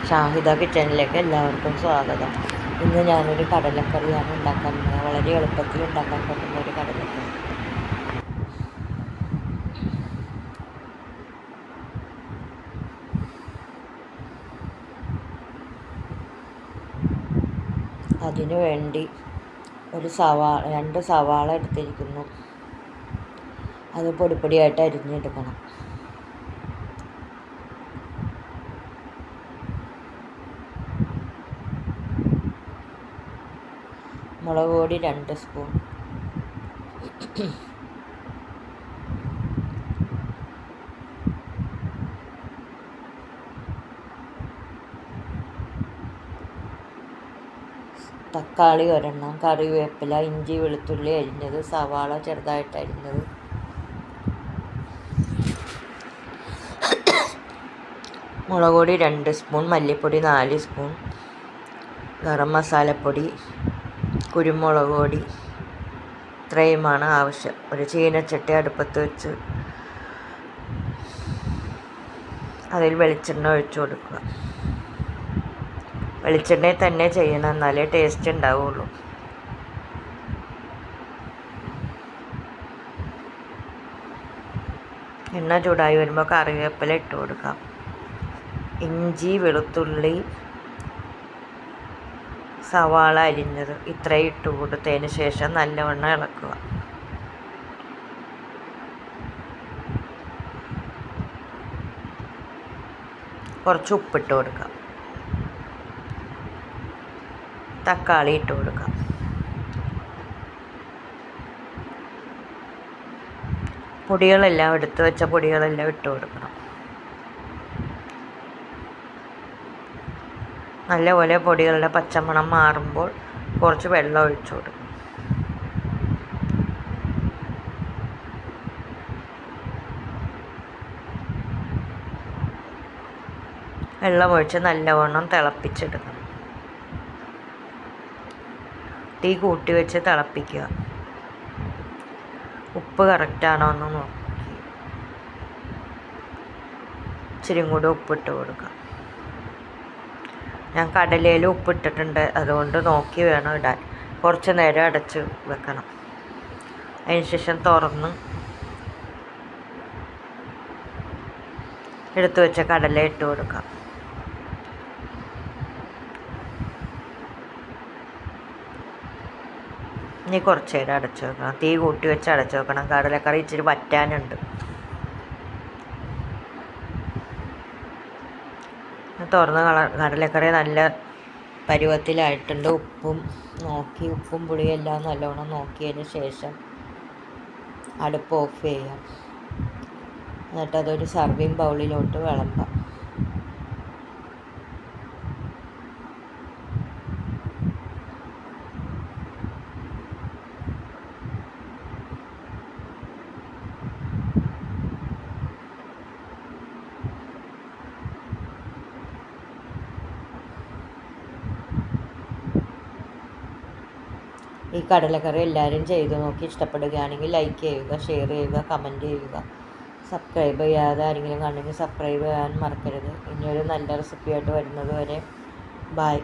ഷാഹിദ കിച്ചണിലേക്ക് എല്ലാവർക്കും സ്വാഗതം. ഇന്ന് ഞാനൊരു കടലക്കറിയാണ് ഉണ്ടാക്കാൻ പോകുന്നത്. വളരെ എളുപ്പത്തിൽ ഉണ്ടാക്കാൻ പറ്റുന്ന ഒരു കടലക്കറി. അതിനു വേണ്ടി രണ്ട് സവാള എടുത്തിരിക്കുന്നു. അത് പൊടിപ്പൊടിയായിട്ട് അരിഞ്ഞെടുക്കണം. മുളക് പൊടി 2 സ്പൂൺ, തക്കാളി 1, കറിവേപ്പില, ഇഞ്ചി വെളുത്തുള്ളി അരിഞ്ഞത്, സവാള ചെറുതായിട്ട് അരിഞ്ഞത്, മുളക് പൊടി 2 സ്പൂൺ, മല്ലിപ്പൊടി 4 സ്പൂൺ, ഗരം മസാലപ്പൊടി, കുരുമുളക് പൊടി, ഇത്രയുമാണ് ആവശ്യം. ഒരു ചീനച്ചട്ടി അടുപ്പത്ത് വെച്ച് അതിൽ വെളിച്ചെണ്ണ ഒഴിച്ചു കൊടുക്കുക. വെളിച്ചെണ്ണയിൽ തന്നെ ചെയ്യണം, എന്നാലേ ടേസ്റ്റ് ഉണ്ടാവുള്ളൂ. എണ്ണ ചൂടായി വരുമ്പോൾ കറിവേപ്പില ഇട്ട് കൊടുക്കാം. ഇഞ്ചി വെളുത്തുള്ളി സവാള അരിഞ്ഞത് ഇത്രയും ഇട്ട് കൊടുത്തതിന് ശേഷം നല്ലവണ്ണം ഇളക്കുക. കുറച്ച് ഉപ്പിട്ട് കൊടുക്കാം. തക്കാളി ഇട്ട് കൊടുക്കാം. പൊടികളെല്ലാം എടുത്തു വെച്ച പൊടികളെല്ലാം ഇട്ട് കൊടുക്കണം. നല്ലപോലെ പൊടികളുടെ പച്ചമണം മാറുമ്പോൾ കുറച്ച് വെള്ളം ഒഴിച്ചു കൊടുക്കും. വെള്ളമൊഴിച്ച് നല്ലവണ്ണം തിളപ്പിച്ചെടുക്കണം. തീ കൂട്ടി വെച്ച് തിളപ്പിക്കുക. ഉപ്പ് കറക്റ്റാണോ എന്ന് നോക്കി ഇച്ചിരി കൂടി ഉപ്പിട്ട് കൊടുക്കാം. ഞാൻ കടലയിൽ ഉപ്പിട്ടിട്ടുണ്ട്, അതുകൊണ്ട് നോക്കി വേണം ഇടാൻ. കുറച്ച് നേരം അടച്ച് വെക്കണം. അതിനുശേഷം തുറന്ന് എടുത്തു വെച്ച കടല ഇട്ട് കൊടുക്കാം. ഇനി കുറച്ച് നേരം അടച്ചു വെക്കണം. തീ കൂട്ടി വെച്ച് അടച്ചു വെക്കണം. കടലക്കറി ഇച്ചിരി വറ്റാനുണ്ട്. തുറന്ന് കടലക്കറി നല്ല പരുവത്തിലായിട്ടുണ്ട്. ഉപ്പും പുളിയും എല്ലാം നല്ലോണം നോക്കിയതിന് ശേഷം അടുപ്പ് ഓഫ് ചെയ്യാം. എന്നിട്ടതൊരു സർവിങ് ബൗളിലോട്ട് വിളമ്പാം. ഈ കടലക്കറി എല്ലാവരും ചെയ്തു നോക്കി ഇഷ്ടപ്പെടുകയാണെങ്കിൽ ലൈക്ക് ചെയ്യുക, ഷെയർ ചെയ്യുക, കമൻറ്റ് ചെയ്യുക. സബ്സ്ക്രൈബ് ചെയ്യാതെ ആരെങ്കിലും കണ്ടെങ്കിൽ സബ്സ്ക്രൈബ് ചെയ്യാൻ മറക്കരുത്. ഇനിയൊരു നല്ല റെസിപ്പിയായിട്ട് വരുന്നത് വരെ ബായ്.